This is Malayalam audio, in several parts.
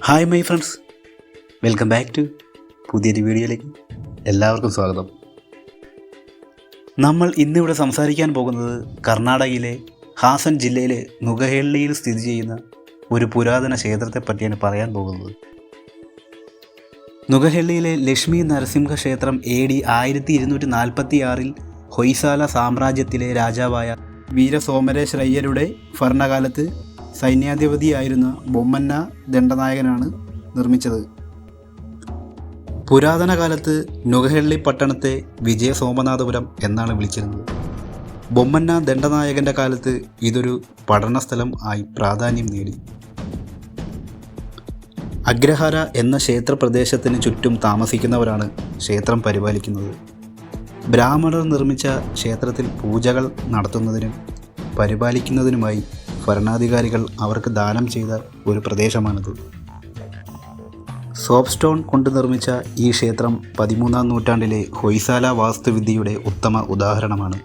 Hi my friends, welcome back to പുതിയൊരു വീഡിയോയിലേക്ക് എല്ലാവർക്കും സ്വാഗതം. നമ്മൾ ഇന്നിവിടെ സംസാരിക്കാൻ പോകുന്നത് കർണാടകയിലെ ഹാസൻ ജില്ലയിലെ നുഗഹേള്ളിയിൽ സ്ഥിതി ചെയ്യുന്ന ഒരു പുരാതന ക്ഷേത്രത്തെ പറ്റിയാണ് പറയാൻ പോകുന്നത്. നുഗഹേള്ളിയിലെ ലക്ഷ്മി നരസിംഹ ക്ഷേത്രം AD 1246 ഹൊയ്സാല സാമ്രാജ്യത്തിലെ രാജാവായ വീരസോമരേശ്വരയ്യരുടെ ഭരണകാലത്ത് സൈന്യാധിപതിയായിരുന്ന ബൊമ്മന്ന ദണ്ഡനായകനാണ് നിർമ്മിച്ചത്. പുരാതന കാലത്ത് നുഗഹേള്ളി പട്ടണത്തെ വിജയസോമനാഥപുരം എന്നാണ് വിളിച്ചിരുന്നത്. ബൊമ്മന്ന ദണ്ഡനായകൻ്റെ കാലത്ത് ഇതൊരു പഠനസ്ഥലം ആയി പ്രാധാന്യം നേടി. അഗ്രഹാര എന്ന ക്ഷേത്രപ്രദേശത്തിന് ചുറ്റും താമസിക്കുന്നവരാണ് ക്ഷേത്രം പരിപാലിക്കുന്നത്. ബ്രാഹ്മണർ നിർമ്മിച്ച ക്ഷേത്രത്തിൽ പൂജകൾ നടത്തുന്നതിനും പരിപാലിക്കുന്നതിനുമായി ഭരണാധികാരികൾ അവർക്ക് ദാനം ചെയ്ത ഒരു പ്രദേശമാണിത്. സോപ്പ് സ്റ്റോൺ കൊണ്ട് നിർമ്മിച്ച ഈ ക്ഷേത്രം 13-ാം നൂറ്റാണ്ടിലെ ഹൊയ്സാല വാസ്തുവിദ്യയുടെ ഉത്തമ ഉദാഹരണമാണ്.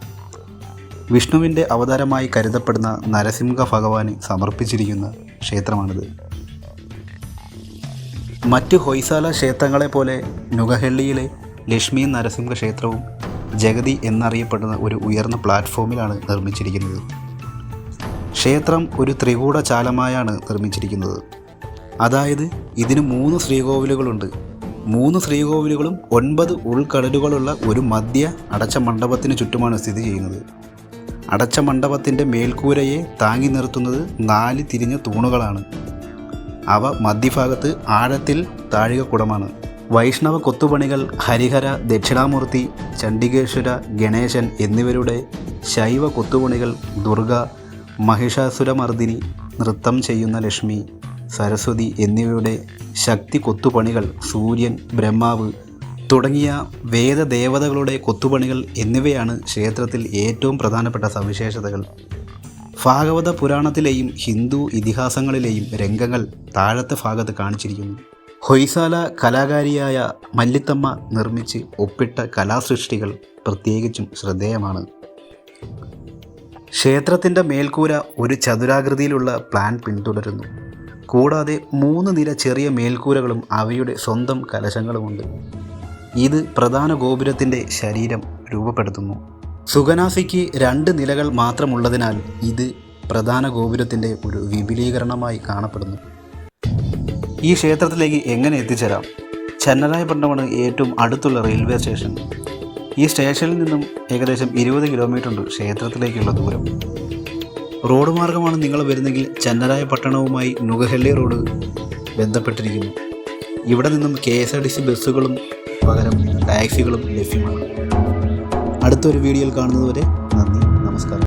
വിഷ്ണുവിൻ്റെ അവതാരമായി കരുതപ്പെടുന്ന നരസിംഹ ഭഗവാന് സമർപ്പിച്ചിരിക്കുന്ന ക്ഷേത്രമാണിത്. മറ്റ് ഹൊയ്സാല ക്ഷേത്രങ്ങളെപ്പോലെ നുഗഹേള്ളിയിലെ ലക്ഷ്മി നരസിംഹ ക്ഷേത്രവും ജഗതി എന്നറിയപ്പെടുന്ന ഒരു ഉയർന്ന പ്ലാറ്റ്ഫോമിലാണ് നിർമ്മിച്ചിരിക്കുന്നത്. ക്ഷേത്രം ഒരു ത്രികൂട ചാലമായാണ് നിർമ്മിച്ചിരിക്കുന്നത്. അതായത് ഇതിന് 3 ശ്രീകോവിലുകളുണ്ട്. 3 ശ്രീകോവിലുകളും 9 ഉൾക്കടലുകളുള്ള ഒരു മധ്യ അടച്ച മണ്ഡപത്തിന് ചുറ്റുമാണ് സ്ഥിതി ചെയ്യുന്നത്. അടച്ച മണ്ഡപത്തിൻ്റെ മേൽക്കൂരയെ താങ്ങി നിർത്തുന്നത് 4 തിരിഞ്ഞ തൂണുകളാണ്. അവ മധ്യഭാഗത്ത് ആഴത്തിൽ താഴികക്കുടമാണ്. വൈഷ്ണവ കൊത്തുപണികൾ ഹരിഹര, ദക്ഷിണാമൂർത്തി, ചണ്ഡികേശ്വര, ഗണേശൻ എന്നിവരുടെ ശൈവ കൊത്തുപണികൾ ദുർഗ, മഹിഷാസുരമർദിനി, നൃത്തം ചെയ്യുന്ന ലക്ഷ്മി, സരസ്വതി എന്നിവയുടെ ശക്തി കൊത്തുപണികൾ, സൂര്യൻ, ബ്രഹ്മാവ് തുടങ്ങിയ വേദദേവതകളുടെ കൊത്തുപണികൾ എന്നിവയാണ് ക്ഷേത്രത്തിൽ ഏറ്റവും പ്രധാനപ്പെട്ട സവിശേഷതകൾ. ഭാഗവത പുരാണത്തിലെയും ഹിന്ദു ഇതിഹാസങ്ങളിലെയും രംഗങ്ങൾ താഴത്തെ ഭാഗത്ത് കാണിച്ചിരിക്കുന്നു. ഹൊയ്സാല കലാകാരിയായ മല്ലിത്തമ്മ നിർമ്മിച്ച് ഒപ്പിട്ട കലാസൃഷ്ടികൾ പ്രത്യേകിച്ചും ശ്രദ്ധേയമാണ്. ക്ഷേത്രത്തിൻ്റെ മേൽക്കൂര ഒരു ചതുരാകൃതിയിലുള്ള പ്ലാൻ പിന്തുടരുന്നു. കൂടാതെ 3 നിര ചെറിയ മേൽക്കൂരകളും അവയുടെ സ്വന്തം കലശങ്ങളുമുണ്ട്. ഇത് പ്രധാന ഗോപുരത്തിൻ്റെ ശരീരം രൂപപ്പെടുത്തുന്നു. സുഗനാസിക്ക് 2 നിലകൾ മാത്രമുള്ളതിനാൽ ഇത് പ്രധാന ഗോപുരത്തിൻ്റെ ഒരു വിപുലീകരണമായി കാണപ്പെടുന്നു. ഈ ക്ഷേത്രത്തിലേക്ക് എങ്ങനെ എത്തിച്ചേരാം? ചന്നരായപട്ടണമാണ് ഏറ്റവും അടുത്തുള്ള റെയിൽവേ സ്റ്റേഷൻ. ഈ സ്റ്റേഷനിൽ നിന്നും ഏകദേശം 20 കിലോമീറ്റർ ഉണ്ട് ക്ഷേത്രത്തിലേക്കുള്ള ദൂരം. റോഡ് മാർഗമാണ് നിങ്ങൾ വരുന്നെങ്കിൽ ചന്നരായപട്ടണവുമായി നുഗഹേള്ളി റോഡ് ബന്ധപ്പെട്ടിരിക്കുന്നു. ഇവിടെ നിന്നും KSRTC ബസ്സുകളും പകരം ടാക്സികളും ലഭ്യമാണ്. അടുത്തൊരു വീഡിയോയിൽ കാണുന്നതുവരെ നന്ദി, നമസ്കാരം.